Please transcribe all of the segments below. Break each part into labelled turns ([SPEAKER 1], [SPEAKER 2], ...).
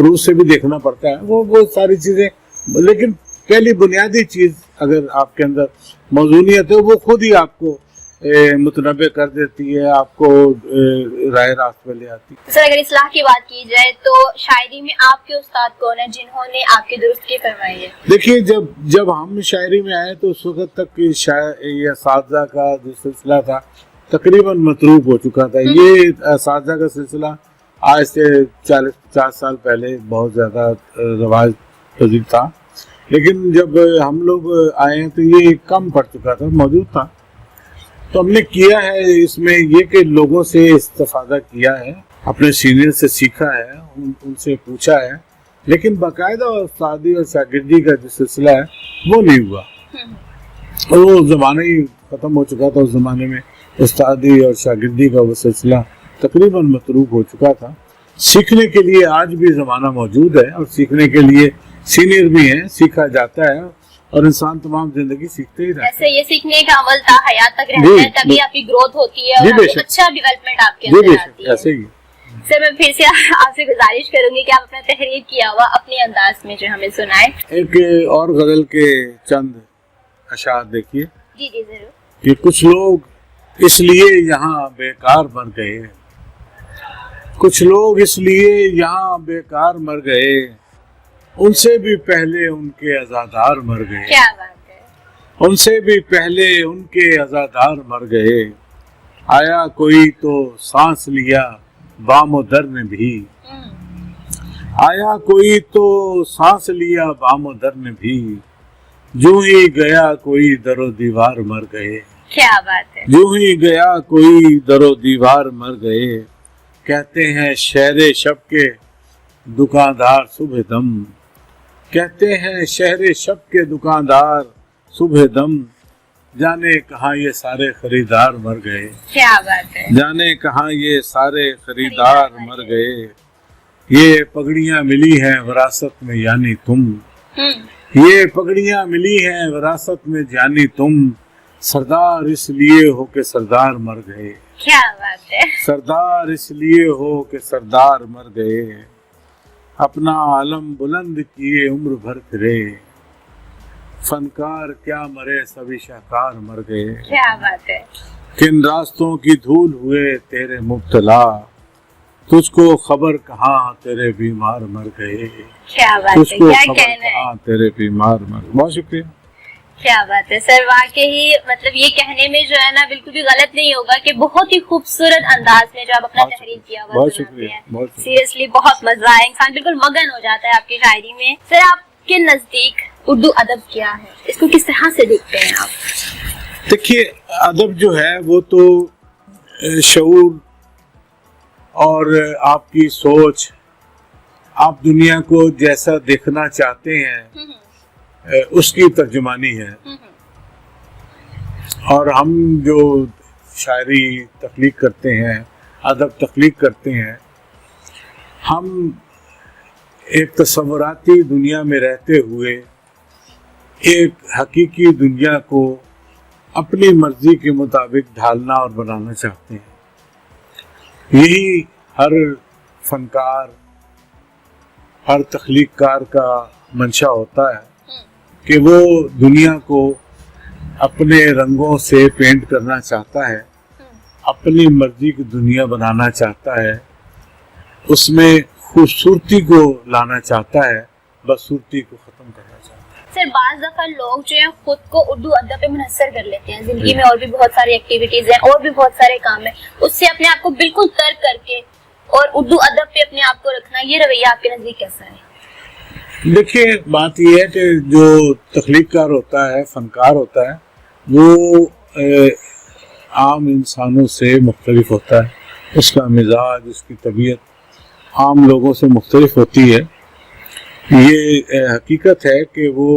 [SPEAKER 1] روس سے بھی دیکھنا پڑتا ہے وہ ساری چیزیں. لیکن پہلی بنیادی چیز اگر آپ کے اندر موزونیت ہے وہ خود ہی آپ کو متنبع کر دیتی ہے, آپ کو راہ راست پہ لے آتی ہے.
[SPEAKER 2] سر اگر اصلاح کی بات کی جائے تو شاعری میں آپ کے استاد کون ہیں جنہوں نے آپ کی درستی فرمائی ہے؟
[SPEAKER 1] دیکھیے جب ہم شاعری میں آئے تو اس وقت تک یہ اساتذہ کا جو سلسلہ تھا تقریباً متروک ہو چکا تھا. یہ اساتذہ کا سلسلہ آج سے 40-50 سال پہلے بہت زیادہ رواج پذیر تھا, لیکن جب ہم لوگ آئے تو یہ کم پڑ چکا تھا, موجود تھا. تو ہم نے کیا ہے اس میں یہ کہ لوگوں سے استفادہ کیا ہے, اپنے سینئر سے سیکھا ہے, ان سے پوچھا ہے, لیکن باقاعدہ استادی اور شاگردی کا جو سلسلہ ہے وہ نہیں ہوا. اور وہ زمانہ ہی ختم ہو چکا تھا. اس زمانے میں استادی اور شاگردی کا وہ سلسلہ تقریباً متروک ہو چکا تھا. سیکھنے کے لیے آج بھی زمانہ موجود ہے اور سیکھنے کے لیے سینئر بھی ہیں, سیکھا جاتا ہے اور انسان تمام زندگی سیکھتے ہی رہتا ہے.
[SPEAKER 2] ایسے یہ سیکھنے کا عمل تا حیات تک رہتا ہے, تبھی آپ کی گروتھ ہوتی ہے اور اچھا ڈیولپمنٹ آپ کے اندر آتی ہے.
[SPEAKER 1] ایسے ہی.
[SPEAKER 2] سر میں پھر سے آپ سے گزارش کروں گی کہ آپ اپنا تحریر کیا ہوا اپنے انداز میں جو ہمیں سنائیں.
[SPEAKER 1] ایک اور غزل کے چند اشعار دیکھیے.
[SPEAKER 2] جی جی ضرور.
[SPEAKER 1] کہ کچھ لوگ اس لیے یہاں بیکار مر گئے, کچھ لوگ اس لیے یہاں بیکار مر گئے, ان سے بھی پہلے ان کے عزادار مر گئے.
[SPEAKER 2] کیا بات ہے.
[SPEAKER 1] ان سے بھی پہلے ان کے عزادار مر گئے. آیا کوئی تو سانس لیا بام و در نے بھی, آیا کوئی تو سانس لیا بام و در نے بھی, جو ہی گیا کوئی در و دیوار مر گئے.
[SPEAKER 2] کیا بات ہے.
[SPEAKER 1] جو ہی گیا کوئی در و دیوار مر گئے. کہتے ہیں شہر شب کے دکاندار صبح دم, کہتے ہیں شہر شب کے دکاندار صبح دم, جانے کہاں یہ سارے خریدار مر گئے.
[SPEAKER 2] کیا بات ہے.
[SPEAKER 1] جانے کہاں یہ سارے خریدار مر گئے. یہ پگڑیاں ملی ہیں وراثت میں یعنی تم, یہ پگڑیاں ملی ہیں وراثت میں یعنی تم, سردار اس لیے ہو کہ سردار مر گئے.
[SPEAKER 2] کیا بات ہے.
[SPEAKER 1] سردار اس لیے ہو کہ سردار مر گئے. اپنا عالم بلند کیے عمر بھر پھرے, فنکار کیا مرے سبھی شاہکار مر گئے.
[SPEAKER 2] کیا بات ہے.
[SPEAKER 1] کن راستوں کی دھول ہوئے تیرے مبتلا, تجھ کو خبر کہاں تیرے بیمار مر گئے.
[SPEAKER 2] کیا بات
[SPEAKER 1] تجھ
[SPEAKER 2] ہے.
[SPEAKER 1] کو
[SPEAKER 2] کیا
[SPEAKER 1] خبر
[SPEAKER 2] کہنا ہے.
[SPEAKER 1] کہاں تیرے بیمار مر گئے. بہت شکریہ.
[SPEAKER 2] کیا بات ہے سر, واقعی مطلب یہ کہنے میں جو ہے نا بالکل بھی غلط نہیں ہوگا کہ بہت ہی خوبصورت انداز میں جو آپ اپنا تحریر کیا ہوا سناتے ہیں. سیریسلی بہت مزہ آیا, انسان بالکل مگن ہو جاتا ہے آپ کی شاعری میں. سر آپ کے نزدیک اردو ادب کیا ہے, اس کو کس طرح سے دیکھتے ہیں آپ؟
[SPEAKER 1] دیکھیے ادب جو ہے وہ تو شعور اور آپ کی سوچ, آپ دنیا کو جیسا دیکھنا چاہتے ہیں اس کی ترجمانی ہے. اور ہم جو شاعری تخلیق کرتے ہیں, ادب تخلیق کرتے ہیں, ہم ایک تصوراتی دنیا میں رہتے ہوئے ایک حقیقی دنیا کو اپنی مرضی کے مطابق ڈھالنا اور بنانا چاہتے ہیں. یہی ہر فنکار, ہر تخلیق کار کا منشا ہوتا ہے کہ وہ دنیا کو اپنے رنگوں سے پینٹ کرنا چاہتا ہے, اپنی مرضی کی دنیا بنانا چاہتا ہے, اس میں خوبصورتی کو لانا چاہتا ہے, بدصورتی کو ختم کرنا چاہتا ہے.
[SPEAKER 2] سر بعض دفعہ لوگ جو ہیں خود کو اردو ادب پہ منحصر کر لیتے ہیں, زندگی میں اور بھی بہت ساری ایکٹیویٹیز ہیں اور بھی بہت سارے کام ہیں, اس سے اپنے آپ کو بالکل ترک کر کے اور اردو ادب پہ اپنے آپ کو رکھنا, یہ رویہ آپ کے نزدیک کیسا ہے؟
[SPEAKER 1] دیکھیے بات یہ ہے کہ جو تخلیق کار ہوتا ہے, فنکار ہوتا ہے, وہ عام انسانوں سے مختلف ہوتا ہے. اس کا مزاج, اس کی طبیعت عام لوگوں سے مختلف ہوتی ہے. یہ حقیقت ہے کہ وہ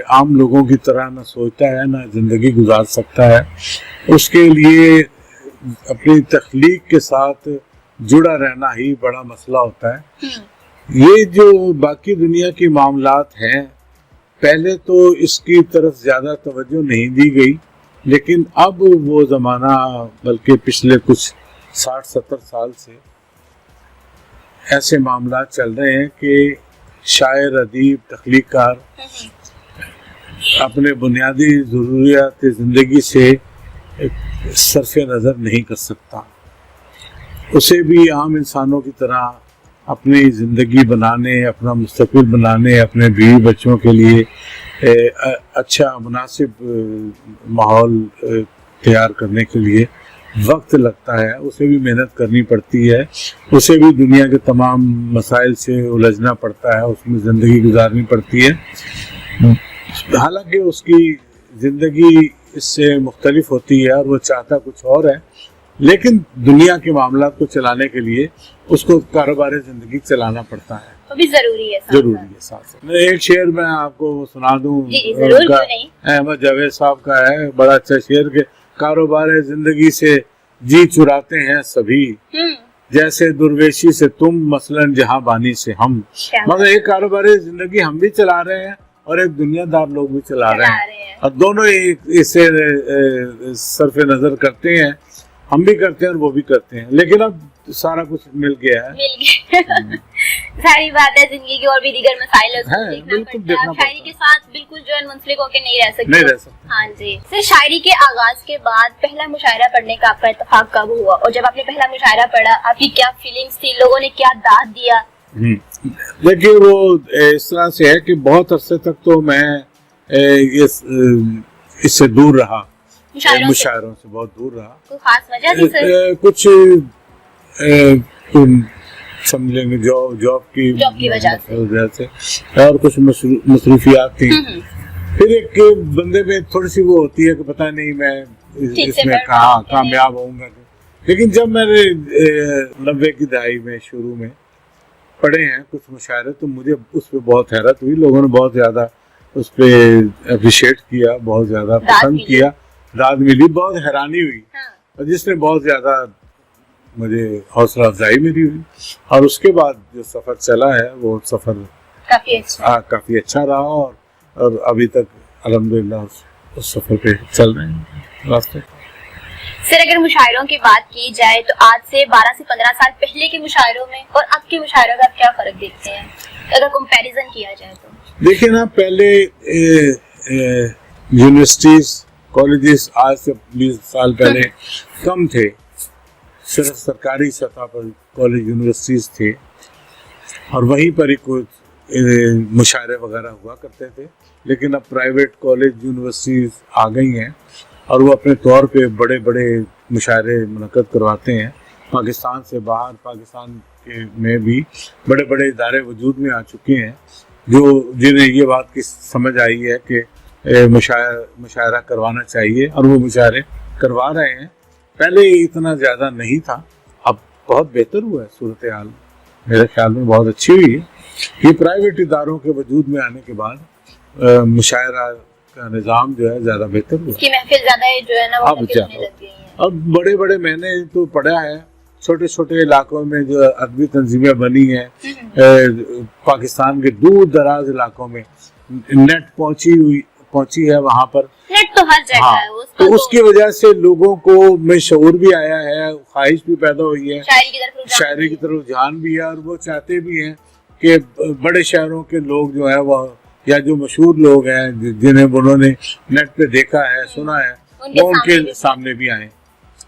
[SPEAKER 1] عام لوگوں کی طرح نہ سوچتا ہے نہ زندگی گزار سکتا ہے. اس کے لیے اپنی تخلیق کے ساتھ جڑا رہنا ہی بڑا مسئلہ ہوتا ہے. یہ جو باقی دنیا کی معاملات ہیں, پہلے تو اس کی طرف زیادہ توجہ نہیں دی گئی, لیکن اب وہ زمانہ بلکہ پچھلے کچھ 60-70 سال سے ایسے معاملات چل رہے ہیں کہ شاعر، ادیب، تخلیق کار اپنے بنیادی ضروریات زندگی سے صرف نظر نہیں کر سکتا. اسے بھی عام انسانوں کی طرح اپنی زندگی بنانے، اپنا مستقبل بنانے، اپنے بیوی بچوں کے لیے اچھا مناسب ماحول تیار کرنے کے لیے وقت لگتا ہے. اسے بھی محنت کرنی پڑتی ہے، اسے بھی دنیا کے تمام مسائل سے الجھنا پڑتا ہے، اس میں زندگی گزارنی پڑتی ہے. حالانکہ اس کی زندگی اس سے مختلف ہوتی ہے اور وہ چاہتا کچھ اور ہے، لیکن دنیا کے معاملات کو چلانے کے لیے اس کو کاروبار زندگی چلانا پڑتا ہے.
[SPEAKER 2] وہ بھی ضروری ہے.
[SPEAKER 1] ساتھ ایک شعر میں آپ کو سنا دوں.
[SPEAKER 2] ضرور.
[SPEAKER 1] احمد جاوید صاحب کا ہے، بڑا اچھا شعر کہ کاروبار زندگی سے جی چراتے ہیں سبھی، جیسے درویشی سے تم مثلاً جہاں بانی سے ہم. مگر ایک کاروبار زندگی ہم بھی چلا رہے ہیں اور ایک دنیا دار لوگ بھی چلا رہے ہیں، اور دونوں اسے صرف نظر کرتے ہیں. ہم بھی کرتے ہیں اور وہ بھی کرتے ہیں، لیکن اب سارا کچھ مل گیا ہے.
[SPEAKER 2] ساری بات ہے، زندگی کے اور بھی دیگر مسائل
[SPEAKER 1] بالکل دیکھنا پڑتا ہے.
[SPEAKER 2] شاعری کے ساتھ بالکل جو ہے منسلک ہو کے نہیں رہ سکتے. ہاں جی سر، شاعری کے آغاز کے بعد پہلا مشاعرہ پڑھنے کا آپ کا اتفاق کب ہوا، اور جب آپ نے پہلا مشاعرہ پڑھا آپ کی کیا فیلنگس تھی، لوگوں نے کیا داد دیا؟
[SPEAKER 1] دیکھیے وہ اس طرح سے ہے کہ بہت عرصے تک تو میں اس سے دور رہا، مشاعروں سے بہت دور رہا.
[SPEAKER 2] کوئی خاص وجہ تھی سر؟
[SPEAKER 1] کچھ سمجھ لیں گے جاب کی وجہ سے اور کچھ مصروفیات تھیں. پھر ایک بندے میں تھوڑی سی وہ ہوتی ہے کہ پتہ نہیں میں اس میں کہاں کامیاب ہوں گا. لیکن جب میں نے 90 کی دہائی میں شروع میں پڑھے ہیں کچھ مشاعرے تو مجھے اس پہ بہت حیرت ہوئی. لوگوں نے بہت زیادہ اس پہ اپریشیٹ کیا، بہت زیادہ پسند کیا، داد ملی، بہت حیرانی ہوئی، اور جس نے بہت زیادہ مجھے حوصلہ افزائی میری ہوئی. اور اس کے بعد جو سفر چلا ہے وہ سفر کافی اچھا رہا، اور ابھی تک الحمدللہ اس سفر پہ چل رہے ہیں راستے.
[SPEAKER 2] سر اگر مشاعروں کی بات کی جائے تو آج سے 12 سے 15 سال پہلے کے مشاعروں میں اور اب کے مشاعروں کا کیا فرق دیکھتے ہیں اگر کمپیریزن کیا جائے تو؟
[SPEAKER 1] دیکھیں نا، پہلے یونیورسٹیز، کالجز آج سے 20 سال پہلے کم تھے، صرف سرکاری سطح پر کالج یونیورسٹیز تھے، اور وہیں پر ہی کچھ مشاعرے وغیرہ ہوا کرتے تھے. لیکن اب پرائیویٹ کالج یونیورسٹیز آ گئی ہیں اور وہ اپنے طور پہ بڑے بڑے مشاعرے منعقد کرواتے ہیں. پاکستان سے باہر، پاکستان کے میں بھی بڑے بڑے ادارے وجود میں آ چکے ہیں جنہیں یہ بات کی سمجھ آئی ہے کہ مشاعرہ کروانا چاہیے، اور وہ مشاعرے کروا رہے ہیں. پہلے اتنا زیادہ نہیں تھا، اب بہت بہتر ہوا ہے صورتحال، میرے خیال میں بہت اچھی ہوئی ہے. یہ پرائیویٹ اداروں کے وجود میں آنے کے بعد مشاعرہ کا نظام جو ہے زیادہ بہتر ہوا.
[SPEAKER 2] اس کی محفل زیادہ جو ہے نا وہ ہونے لگ گئی ہے.
[SPEAKER 1] اب بڑے بڑے، میں نے تو پڑھا ہے چھوٹے چھوٹے علاقوں میں جو ادبی تنظیمیں بنی ہیں، پاکستان کے دور دراز علاقوں میں نیٹ پہنچی ہے، وہاں پر
[SPEAKER 2] نیٹ تو ہر جگہ ہے.
[SPEAKER 1] تو اس کی وجہ سے لوگوں کو میں شعور بھی آیا ہے، خواہش بھی پیدا ہوئی ہے، شاعری کی طرف رجحان بھی ہے، اور وہ چاہتے بھی ہیں کہ بڑے شہروں کے لوگ جو ہے وہ، یا جو مشہور لوگ ہیں جنہیں انہوں نے نیٹ پہ دیکھا ہے، سنا ہے، وہ ان کے سامنے بھی آئیں.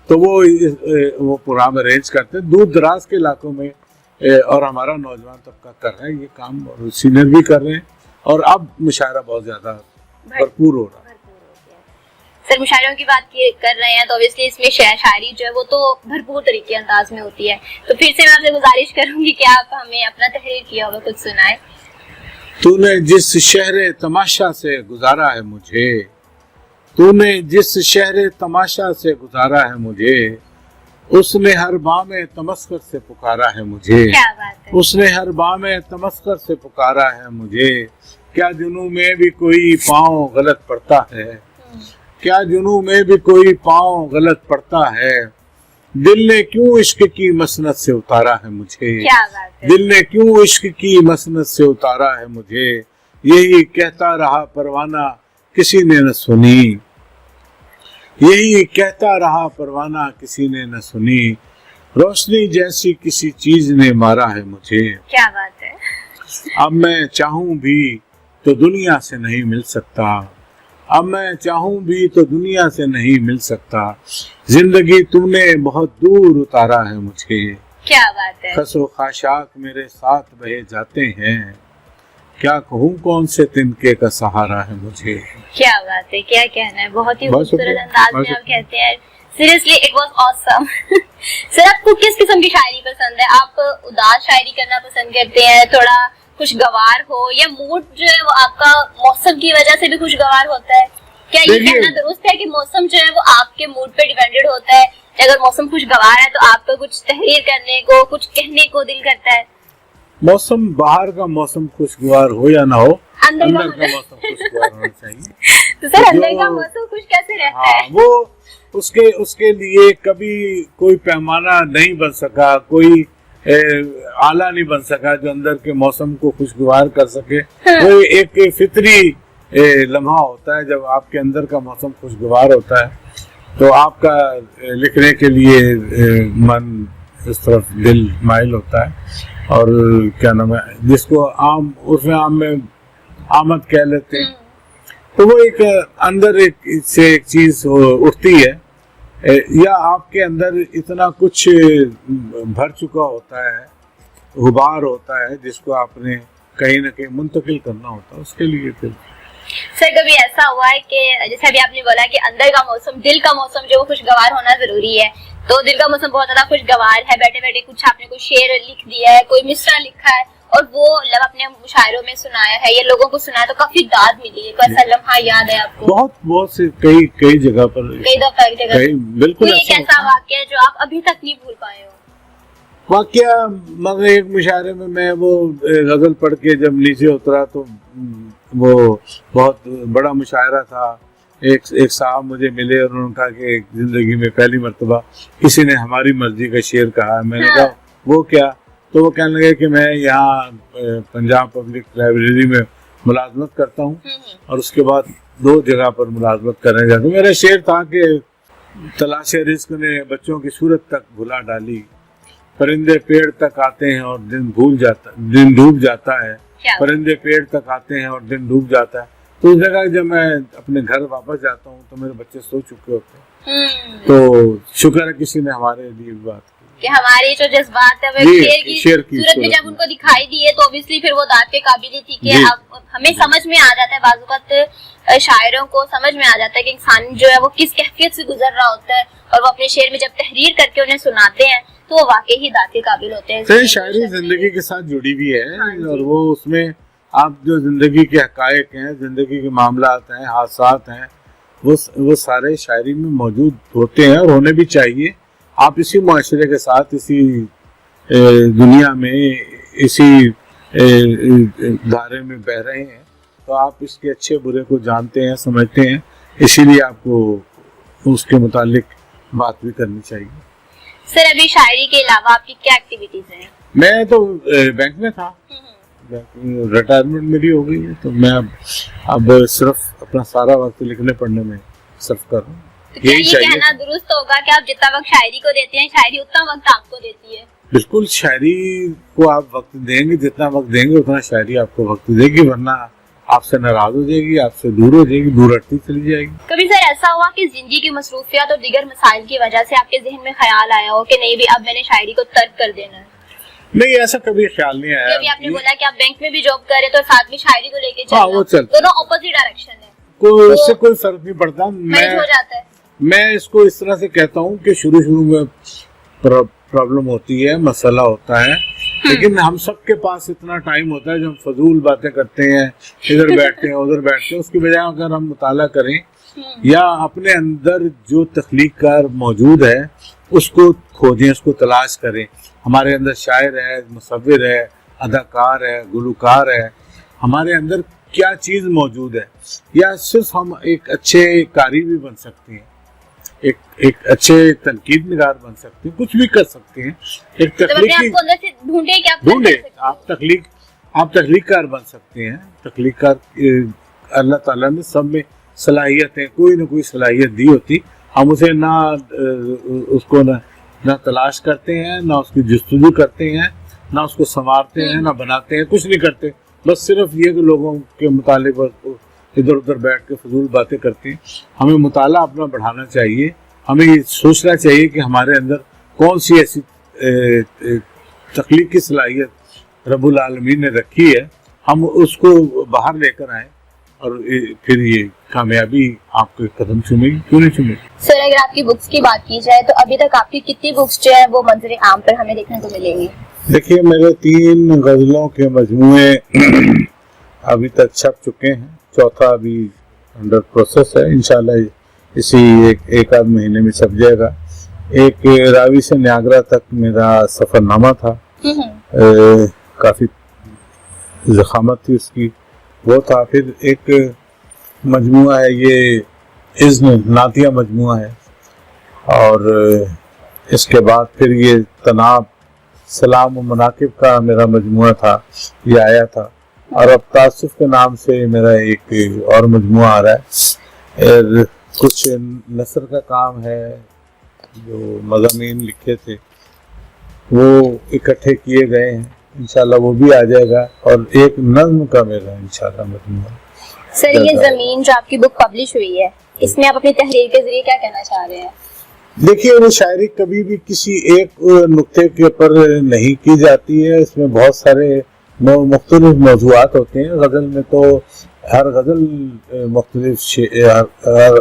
[SPEAKER 1] تو وہ پروگرام ارینج کرتے ہیں دور دراز کے علاقوں میں، اور ہمارا نوجوان طبقہ کر رہا ہے یہ کام، اور سینئر بھی کر رہے ہیں، اور اب مشاعرہ بہت زیادہ بھرپور ہو رہا ہے.
[SPEAKER 2] سر مشاعروں کی بات کر رہے ہیں تو obviously اس میں شاعری جو ہے وہ تو بھرپور طریقے انداز میں ہوتی ہے. تو پھر سے میں آپ سے گزارش کروں گی کہ آپ ہمیں اپنا تحریر کیا ہوا کچھ سنائیں.
[SPEAKER 1] تو نے جس شہر تماشا سے گزارا ہے مجھے، تو نے جس شہر تماشا سے گزارا ہے مجھے، اس نے ہر بام تمسخر سے پکارا ہے مجھے. اس نے ہر بام تمسخر سے پکارا ہے مجھے. کیا جنوں میں بھی کوئی پاؤں غلط پڑتا ہے، کیا جنوں میں بھی کوئی پاؤں غلط پڑتا ہے. دل نے کیوں عشق کی مسند سے اتارا ہے مجھے، دل نے کیوں عشق کی مسند سے اتارا ہے مجھے. یہی کہتا رہا پروانہ کسی نے نہ سنی، یہی کہتا رہا پروانہ کسی نے نہ سنی. روشنی جیسی کسی چیز نے مارا ہے مجھے،
[SPEAKER 2] کیا بات ہے.
[SPEAKER 1] اب میں چاہوں بھی تو دنیا سے نہیں مل سکتا، اب میں چاہوں بھی تو دنیا سے نہیں مل سکتا، زندگی تم نے بہت دور اتارا ہے مجھے،
[SPEAKER 2] کیا بات ہے.
[SPEAKER 1] خس و خاشاک میرے ساتھ بہے جاتے ہیں، کیا کہوں کون سے تنکے کا سہارا ہے مجھے.
[SPEAKER 2] کیا بات ہے، کیا کہنا ہے. بہت ہی خوبصورت انداز میں آپ کہتے ہیں. سیریسلی اٹ واز آسم. سر آپ کو کس قسم کی شاعری پسند ہے؟ آپ اداس شاعری کرنا پسند کرتے ہیں، تھوڑا خوشگوار ہو، یا موڈ جو ہے وہ آپ کا موسم کی وجہ سے بھی خوشگوار ہوتا ہے؟ کیا یہ کہنا درست ہے کہ موسم جو ہے وہ آپ کے موڈ پہ ڈیپینڈڈ ہوتا ہے؟ اگر موسم خوشگوار ہے تو آپ کو کچھ تحریر کرنے کو، کچھ کہنے کو دل کرتا ہے؟
[SPEAKER 1] موسم باہر کا موسم خوشگوار ہو یا نہ ہو، اندر کا موسم خوشگوار ہونا چاہیے.
[SPEAKER 2] تو سر اندر کا موسم خوش کیسے رہتا ہے؟
[SPEAKER 1] وہ اس کے لیے کبھی کوئی پیمانہ نہیں بن سکا، کوئی آلہ نہیں بن سکا جو اندر کے موسم کو خوشگوار کر سکے. وہ ایک فطری لمحہ ہوتا ہے جب آپ کے اندر کا موسم خوشگوار ہوتا ہے تو آپ کا لکھنے کے لیے من اس طرف دل مائل ہوتا ہے، اور کیا نام ہے جس کو عرف عام میں آمد کہہ لیتے ہیں. تو وہ ایک اندر سے ایک چیز اٹھتی ہے، یا آپ کے اندر اتنا کچھ بھر چکا ہوتا ہے، غبار ہوتا ہے جس کو آپ نے کہیں نہ کہیں منتقل کرنا ہوتا ہے. اس کے لیے پھر
[SPEAKER 2] سر کبھی ایسا ہوا ہے کہ جیسے ابھی آپ نے بولا کہ اندر کا موسم، دل کا موسم جو خوشگوار ہونا ضروری ہے، تو دل کا موسم بہت زیادہ خوشگوار ہے، بیٹھے بیٹھے کچھ آپ نے کوئی شعر لکھ دیا ہے، کوئی مصرع لکھا ہے اور وہ لب اپنے مشاعروں میں سنایا ہے یا لوگوں کو سنایا تو کافی داد ملی ہے، کوئی ایسا لمحہ یاد ہے آپ کو؟
[SPEAKER 1] بہت سے کئی جگہ پر،
[SPEAKER 2] کئی دفعہ
[SPEAKER 1] بالکل
[SPEAKER 2] کوئی ایک ایسا واقعہ جو آپ ابھی تک نہیں بھول پائے ہو؟
[SPEAKER 1] واقعہ مگر ایک مشاعرے میں وہ غزل پڑھ کے جب نیچے اترا تو وہ بہت بڑا مشاعرہ تھا. ایک صاحب مجھے ملے اور انہوں نے کہا کہ زندگی میں پہلی مرتبہ کسی نے ہماری مرضی کا شعر کہا. میں نے کہا وہ کیا؟ تو وہ کہنے لگے کہ میں یہاں پنجاب پبلک لائبریری میں ملازمت کرتا ہوں اور اس کے بعد 2 جگہ پر ملازمت کرنے جاتا ہوں. میرا شعر تھا کہ تلاش رزق نے بچوں کی صورت تک بھلا ڈالی، پرندے پیڑ تک آتے ہیں اور دن ڈوب جاتا ہے، پرندے پیڑ تک آتے ہیں اور دن ڈوب جاتا ہے. تو اس جگہ جب میں اپنے گھر واپس جاتا ہوں تو میرے بچے سو چکے ہوتے ہیں. تو شکر ہے کسی نے ہمارے لیے بات کی
[SPEAKER 2] کہ ہماری جو جذبات ہے وہ شعر کی صورت میں جب ان کو دکھائی دیے تو obviously پھر وہ داد کے قابل ہی تھی کہ ہمیں سمجھ میں آ جاتا ہے، بعض اوقات شاعروں کو سمجھ میں آ جاتا ہے کہ انسان جو ہے وہ کس کیفیت سے گزر رہا ہوتا ہے، اور وہ اپنے شعر میں جب تحریر کر کے انہیں سناتے ہیں تو وہ واقعی ہی داد کے قابل ہوتے ہیں.
[SPEAKER 1] شاعری زندگی کے ساتھ جڑی بھی ہے، اور وہ اس میں آپ جو زندگی کے حقائق ہیں، زندگی کے معاملات ہیں، حادثات ہیں، وہ سارے شاعری میں موجود ہوتے ہیں اور ہونے بھی چاہیے. آپ اسی معاشرے کے ساتھ، اسی دنیا میں، اسی دھارے میں بہ رہے ہیں تو آپ اس کے اچھے برے کو جانتے ہیں، سمجھتے ہیں، اسی لیے آپ کو اس کے متعلق بات بھی کرنی چاہیے.
[SPEAKER 2] سر ابھی شاعری کے علاوہ آپ کی کیا ایکٹیویٹیز ہیں؟
[SPEAKER 1] میں تو بینک میں تھا، ریٹائرمنٹ میری ہو گئی ہے تو میں اب صرف اپنا سارا وقت لکھنے پڑھنے میں صرف کر رہا ہوں.
[SPEAKER 2] یہی کہنا درست ہوگا کہ آپ جتنا وقت شاعری کو دیتے ہیں شاعری اتنا وقت آپ کو دیتی ہے؟
[SPEAKER 1] بالکل، شاعری کو آپ وقت دیں گے، جتنا وقت دیں گے اتنا شاعری آپ کو وقت دے گی، ورنہ آپ سے ناراض ہو جائے گی، آپ سے دور ہو جائے گی، دور ہٹتی چلی جائے گی.
[SPEAKER 2] کبھی سر ایسا ہوا کہ زندگی کی مصروفیات اور دیگر مسائل کی وجہ سے آپ کے ذہن میں خیال آیا ہو کہ نہیں بھی اب میں نے شاعری کو ترک کر دینا ہے؟
[SPEAKER 1] نہیں، ایسا کبھی خیال نہیں آیا.
[SPEAKER 2] ابھی آپ نے بولا کہ آپ بینک میں بھی جاب کر رہے تو ساتھ میں شاعری کو لے کے چلنا، دونوں اپوزٹ ڈائریکشن ہے،
[SPEAKER 1] اس سے کوئی فرق نہیں پڑتا. میں اس کو اس طرح سے کہتا ہوں کہ شروع میں پرابلم ہوتی ہے، مسئلہ ہوتا ہے، لیکن ہم سب کے پاس اتنا ٹائم ہوتا ہے جو ہم فضول باتیں کرتے ہیں، ادھر بیٹھتے ہیں ادھر بیٹھتے ہیں. اس کی بجائے اگر ہم مطالعہ کریں یا اپنے اندر جو تخلیق کار موجود ہے اس کو کھوجیں، اس کو تلاش کریں. ہمارے اندر شاعر ہے، مصور ہے، اداکار ہے، گلوکار ہے، ہمارے اندر کیا چیز موجود ہے. یا صرف ہم ایک اچھے قاری بھی بن سکتے ہیں، ایک اچھے تنقید نگار بن سکتے ہیں، کچھ بھی کر سکتے ہیں. ایک تخلیقی ڈھونڈے، آپ تخلیق کار بن سکتے ہیں. تخلیق کار اللہ تعالیٰ نے سب میں صلاحیتیں، کوئی نہ کوئی صلاحیت دی ہوتی، ہم اسے نہ اس کو نہ نہ تلاش کرتے ہیں، نہ اس کی جستجو کرتے ہیں، نہ اس کو سنوارتے ہیں، نہ بناتے ہیں، کچھ نہیں کرتے. بس صرف یہ کہ لوگوں کے مطالعے پر ادھر ادھر بیٹھ کے فضول باتیں کرتے ہیں. ہمیں مطالعہ اپنا بڑھانا چاہیے. ہمیں یہ سوچنا چاہیے کہ ہمارے اندر کون سی ایسی تخلیقی صلاحیت رب العالمین نے رکھی ہے، ہم اس کو باہر لے کر آئیں اور پھر یہ کامیابی آپ کے قدم چومے گی، کیوں نہیں چومے گی.
[SPEAKER 2] سر اگر آپ کی بکس کی بات کی جائے تو ابھی تک آپ کی کتنی بکس جو ہے وہ منظر عام پر ہمیں دیکھنے کو ملیں گی؟
[SPEAKER 1] دیکھیے میرے 3 غزلوں کے مجموعے ابھی تک چھپ چکے ہیں، چوتھا ابھی انڈر پروسیس ہے. انشاءاللہ اسی ایک آدھ مہینے میں چھپ جائے گا. ایک راوی سے نیاگرا تک میرا سفر نامہ تھا، کافی ضخامت تھی اس کی، وہ تھا. پھر ایک مجموعہ ہے یہ اذن نعتیہ مجموعہ ہے، اور اس کے بعد پھر یہ تناب سلام و مناقب کا میرا مجموعہ تھا، یہ آیا تھا. اور اب تعصف کے نام سے میرا ایک اور مجموعہ آ رہا ہے. کچھ نثر کا کام ہے، جو مضامین لکھے تھے وہ اکٹھے کیے گئے ہیں، انشاءاللہ وہ بھی آ جائے گا. اور ایک نظم کا میرا انشاءاللہ مجموعہ.
[SPEAKER 2] سر یہ زمین جو آپ کی بک پبلش ہوئی ہے، اس میں آپ اپنی تحریر کے ذریعے کیا کہنا چاہ رہے ہیں؟
[SPEAKER 1] دیکھیے وہ شاعری کبھی بھی کسی ایک نقطے کے پر نہیں کی جاتی ہے، اس میں بہت سارے مختلف موضوعات ہوتے ہیں. غزل میں تو ہر غزل مختلف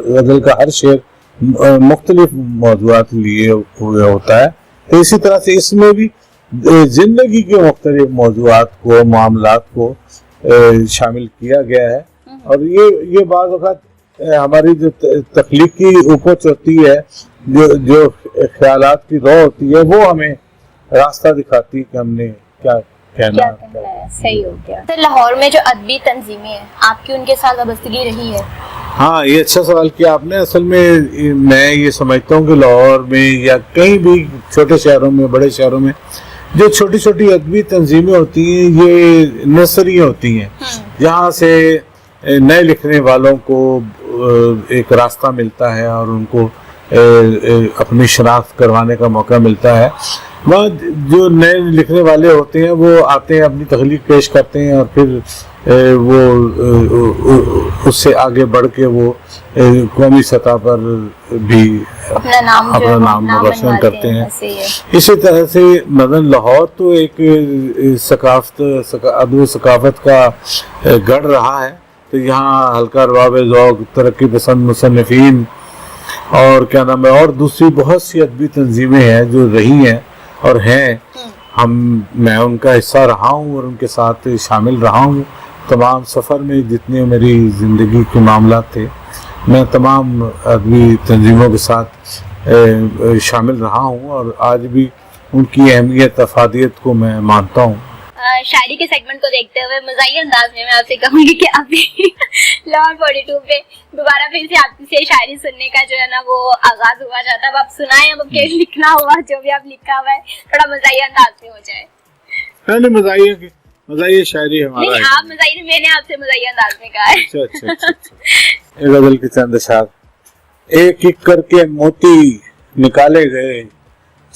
[SPEAKER 1] غزل کا ہر شعر مختلف موضوعات لیے ہوئے ہوتا ہے. تو اسی طرح سے اس میں بھی زندگی کے مختلف موضوعات کو، معاملات کو شامل کیا گیا ہے. اور یہ بعض اوقات ہماری جو تخلیقی اپج ہوتی ہے، جو خیالات کی رو ہوتی ہے، وہ ہمیں راستہ دکھاتی ہے کہ ہم نے کیا کہنا ہے.
[SPEAKER 2] صحیح ہو گیا. سر لاہور میں جو ادبی تنظیمیں ہیں، آپ کی ان کے ساتھ وابستگی رہی ہے؟
[SPEAKER 1] ہاں یہ اچھا سوال کیا آپ نے. اصل میں یہ سمجھتا ہوں کہ لاہور میں یا کہیں بھی چھوٹے شہروں میں، بڑے شہروں میں جو چھوٹی چھوٹی ادبی تنظیمیں ہوتی ہیں، یہ نرسری ہوتی ہیں جہاں سے نئے لکھنے والوں کو ایک راستہ ملتا ہے اور ان کو اپنی شناخت کروانے کا موقع ملتا ہے. وہاں جو نئے لکھنے والے ہوتے ہیں وہ آتے ہیں، اپنی تخلیق پیش کرتے ہیں، اور پھر وہ اس سے آگے بڑھ کے وہ قومی سطح پر بھی اپنا نام روشن کرتے ہیں. اسی طرح سے مدن لاہور تو ایک ثقافت ادب و ثقافت کا گڑھ رہا ہے. تو یہاں حلقہ ارباب ذوق، ترقی پسند مصنفین اور کیا نام ہے، اور دوسری بہت سی ادبی تنظیمیں ہیں جو رہی ہیں اور ہیں. میں ان کا حصہ رہا ہوں اور ان کے ساتھ شامل رہا ہوں. تمام سفر میں جتنے میری زندگی کے معاملات تھے، میں تمام ادبی تنظیموں کے ساتھ شامل رہا ہوں، اور آج بھی ان کی اہمیت افادیت کو میں مانتا ہوں.
[SPEAKER 2] شاعری کے سیگمنٹ کو دیکھتے ہوئے مزاحیہ انداز میں آپ سے کہوں گی کہ آپ لاہور 42 پہ دوبارہ پھر سے آپ سے شاعری سننے کا جو ہے نا وہ آغاز ہوا جاتا ہے. اب آپ سنائیں، اب کہ لکھنا ہوا جو بھی آپ لکھا ہوا ہے تھوڑا مزاحیہ انداز میں ہو جائے.
[SPEAKER 1] نہیں مزاحیہ شاعری ہمارا
[SPEAKER 2] نہیں، آپ مزاحیہ، میں نے آپ سے مزاحیہ انداز میں کہا ہے.
[SPEAKER 1] اچھا. غزل کے چند اشعار. ایک ایک کر کے موتی نکالے گئے،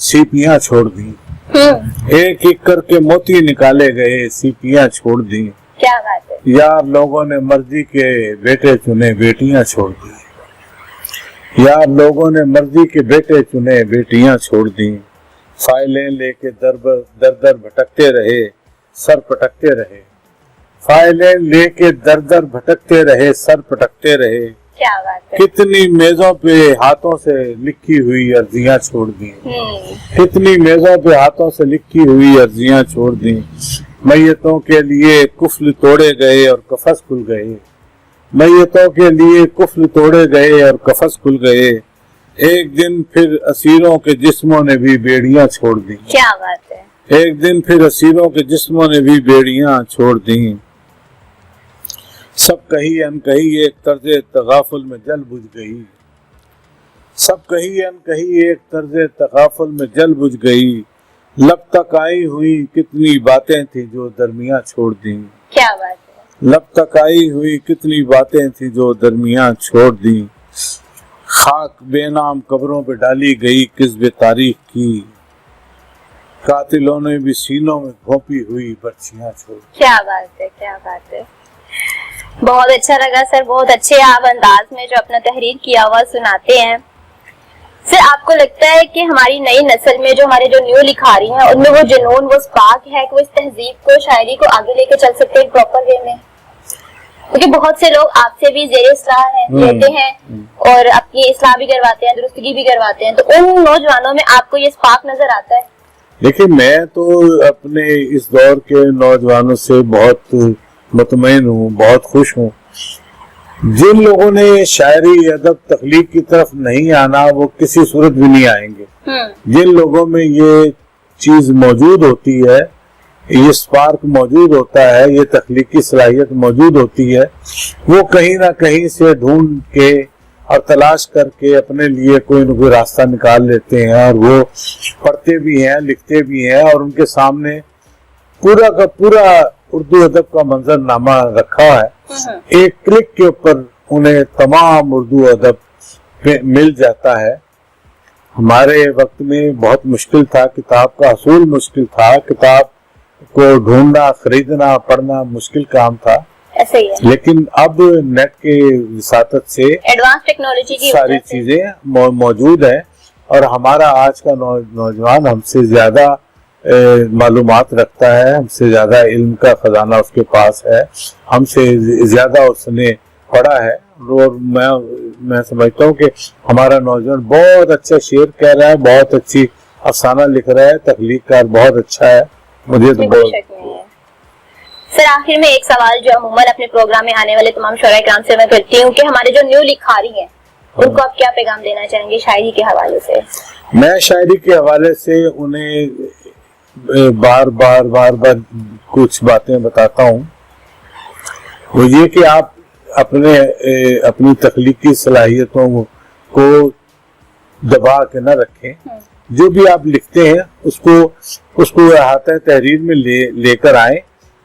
[SPEAKER 1] سیپیاں چھوڑ دیں. ایک ایک کر کے موتی نکالے گئے، سیپیاں چھوڑ دیں.
[SPEAKER 2] کیا بات ہے.
[SPEAKER 1] یار لوگوں نے مرضی کے بیٹے چنے، بیٹیاں چھوڑ دی. یار لوگوں نے مرضی کے بیٹے چنے، بیٹیاں چھوڑ دیں. فائلیں لے کے در در بھٹکتے رہے، سر پٹکتے رہے. فائلیں لے کے در در بھٹکتے رہے، سر پٹکتے رہے.
[SPEAKER 2] کیا بات ہے.
[SPEAKER 1] کتنی میزوں پہ ہاتھوں سے لکھی ہوئی عرضیاں چھوڑ دیں. کتنی میزوں پہ ہاتھوں سے لکھی ہوئی عرضیاں چھوڑ دیں. میتوں کے لیے کفل توڑے گئے اور کفس کھل گئے. میتوں کے لیے کفل توڑے گئے اور کفس کھل گئے. ایک دن پھر اسیروں کے جسموں نے بھی بیڑیاں چھوڑ دیں.
[SPEAKER 2] کیا بات ہے.
[SPEAKER 1] ایک دن پھر اسیروں کے جسموں نے بھی بیڑیاں چھوڑ دیں. سب کہی ان کہی ایک طرز تغافل میں جل بجھ گئی. سب کہی ان کہی ایک طرز تغافل میں جل بجھ گئی. لب تک آئی ہوئی کتنی باتیں تھیں جو درمیاں چھوڑ دیں.
[SPEAKER 2] کیا بات ہے.
[SPEAKER 1] لب تک آئی ہوئی کتنی باتیں تھیں جو درمیاں چھوڑ دیں. خاک بے نام قبروں پہ ڈالی گئی کذب تاریخ کی، قاتلوں نے بھی سینوں میں گھونپی ہوئی برچیاں چھوڑ.
[SPEAKER 2] کیا بات ہے، کیا بات ہے. بہت اچھا لگا سر، بہت اچھے آپ انداز میں جو اپنا تحریر کیا ہوا سناتے ہیں. سر آپ کو لگتا ہے کہ ہماری نئی نسل میں جو ہمارے جو نیو لکھاری ہیں ان میں وہ جنون، وہ اسپارک ہے کہ وہ اس تہذیب کو، شاعری کو آگے لے کے چل سکتے ہیں پراپر وے میں؟ کیونکہ بہت سے لوگ آپ سے بھی زیر اصلاح لیتے ہیں اور اپنی اصلاح بھی کرواتے ہیں، درستگی بھی کرواتے ہیں، تو ان نوجوانوں میں آپ کو یہ اسپارک نظر آتا ہے؟
[SPEAKER 1] دیکھیں، میں تو اپنے اس دور کے نوجوانوں سے بہت مطمئن ہوں، بہت خوش ہوں. جن لوگوں نے شاعری، ادب، تخلیق کی طرف نہیں آنا وہ کسی صورت بھی نہیں آئیں گے. جن لوگوں میں یہ چیز موجود ہوتی ہے، یہ سپارک موجود ہوتا ہے، یہ تخلیقی صلاحیت موجود ہوتی ہے، وہ کہیں نہ کہیں سے ڈھونڈ کے اور تلاش کر کے اپنے لیے کوئی نہ کوئی راستہ نکال لیتے ہیں، اور وہ پڑھتے بھی ہیں، لکھتے بھی ہیں، اور ان کے سامنے پورا کا پورا اردو ادب کا منظر نامہ رکھا ہے. ایک کلک کے اوپر انہیں تمام اردو ادب مل جاتا ہے. ہمارے وقت میں بہت مشکل تھا، کتاب کا حصول مشکل تھا، کتاب کو ڈھونڈنا، خریدنا، پڑھنا مشکل کام تھا.
[SPEAKER 2] ایسے ہی ہے.
[SPEAKER 1] لیکن اب نیٹ کے وساطت سے
[SPEAKER 2] ایڈوانس ٹیکنالوجی کی
[SPEAKER 1] ساری چیزیں موجود ہیں، اور ہمارا آج کا نوجوان ہم سے زیادہ معلومات رکھتا ہے، ہم سے زیادہ علم کا خزانہ اس کے پاس ہے، ہم سے زیادہ اس نے پڑھا ہے. اور میں سمجھتا ہوں کہ ہمارا نوجوان بہت اچھا شعر کہہ رہا ہے، بہت اچھی افسانہ لکھ رہا ہے، تخلیق کار بہت اچھا ہے. مجھے تو بہت.
[SPEAKER 2] سر آخر میں ایک سوال جو عموماً اپنے پروگرام میں آنے والے تمام شعراء کرام سے میں کرتی ہوں کہ ہمارے جو نیو لکھاری ہیں ان کو آپ کیا پیغام دینا چاہیں گے شاعری کے حوالے سے؟
[SPEAKER 1] میں شاعری کے حوالے سے انہیں بار بار کچھ باتیں بتاتا ہوں. وہ یہ کہ آپ اپنی تخلیقی صلاحیتوں کو دبا کے نہ رکھیں. جو بھی آپ لکھتے ہیں اس کو احاطہ تحریر میں لے کر آئیں.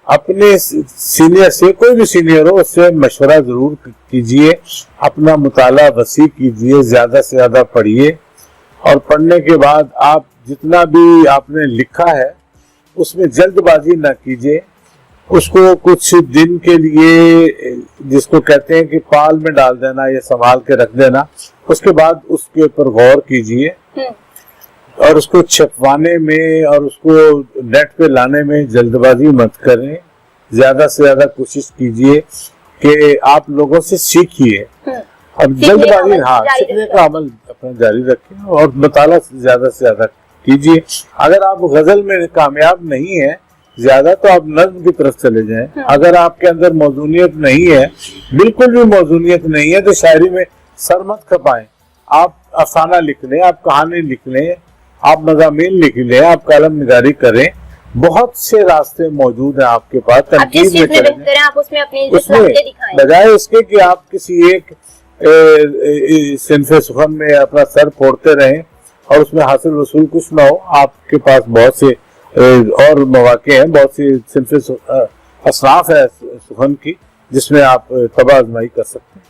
[SPEAKER 1] اپنے سینئر سے، کوئی بھی سینئر ہو، اس سے مشورہ ضرور کیجئے. اپنا مطالعہ وسیع کیجئے، زیادہ سے زیادہ پڑھیے، اور پڑھنے کے بعد آپ جتنا بھی آپ نے لکھا ہے اس میں جلد بازی نہ کیجئے. اس کو کچھ دن کے لیے، جس کو کہتے ہیں کہ پال میں ڈال دینا یا سنبھال کے رکھ دینا، اس کے بعد اس کے اوپر غور کیجئے، اور اس کو چھپوانے میں اور اس کو نیٹ پہ لانے میں جلد بازی مت کریں. زیادہ سے زیادہ کوشش کیجئے کہ آپ لوگوں سے سیکھیے، اور جلد بازی سیکھنے کا عمل اپنا جاری رکھیں، اور مطالعہ زیادہ سے زیادہ کیجئے. اگر آپ غزل میں کامیاب نہیں ہیں زیادہ تو آپ نظم کی طرف چلے جائیں. اگر آپ کے اندر موزونیت نہیں ہے، بالکل بھی موزونیت نہیں ہے، تو شاعری میں سر مت کھپائیں. آپ افسانہ لکھ لیں، آپ کہانی لکھ لیں، آپ مضامین لکھ لیں، آپ کالم نگاری کریں. بہت سے راستے موجود ہیں آپ کے پاس. تنقید میں چلیں، بجائے اس کے کہ آپ کسی ایک صنف سخن میں اپنا سر پھوڑتے رہیں اور اس میں حاصل وصول کچھ نہ ہو. آپ کے پاس بہت سے اور مواقع ہیں، بہت سی صنف اصناف ہے سخن کی جس میں آپ تباہ آزمائی کر سکتے ہیں.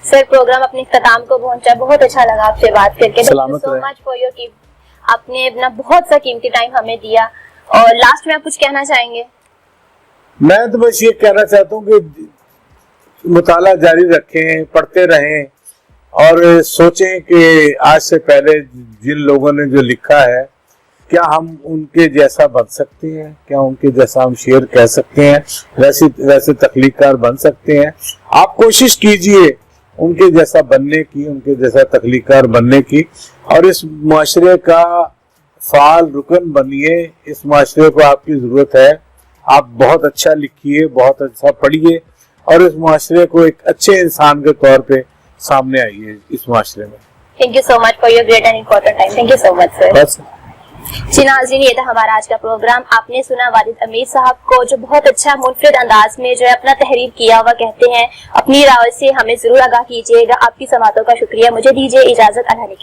[SPEAKER 2] سر پروگرام اپنے اختتام کو پہنچا، بہت اچھا لگا آپ سے بات کر کے.
[SPEAKER 1] سلامت رہیں.
[SPEAKER 2] مچ فار یور ٹائم. آپ نے اپنا بہت سا قیمتی ٹائم ہمیں دیا، اور لاسٹ میں آپ کچھ کہنا چاہیں گے؟
[SPEAKER 1] میں تو بس یہ کہنا چاہتا ہوں کہ مطالعہ جاری رکھیں، پڑھتے رہیں، اور سوچیں کہ آج سے پہلے جن لوگوں نے جو لکھا ہے کیا ہم ان کے جیسا بن سکتے ہیں، کیا ان کے جیسا ہم شعر کہہ سکتے ہیں، ویسے تخلیق کار بن سکتے ہیں. آپ کوشش کیجئے ان کے جیسا بننے کی، ان کے جیسا تخلیق کار بننے کی، اور اس معاشرے کا فعال رکن بنیے. اس معاشرے کو آپ کی ضرورت ہے. آپ بہت اچھا لکھیے، بہت اچھا پڑھیے، اور اس معاشرے کو ایک اچھے انسان کے طور پہ سامنے آئیے اس معاشرے میں.
[SPEAKER 2] Thank you so much for your great and important time. Thank you so much sir.
[SPEAKER 1] بس
[SPEAKER 2] جی ناظرین، یہ تھا ہمارا آج کا پروگرام. آپ نے سنا والد امیر صاحب کو جو بہت اچھا منفرد انداز میں جو ہے اپنا تحریر کیا ہوا کہتے ہیں. اپنی رائے سے ہمیں ضرور آگاہ کیجیے گا. آپ کی سماعتوں کا شکریہ. مجھے دیجیے اجازت. اللہ نے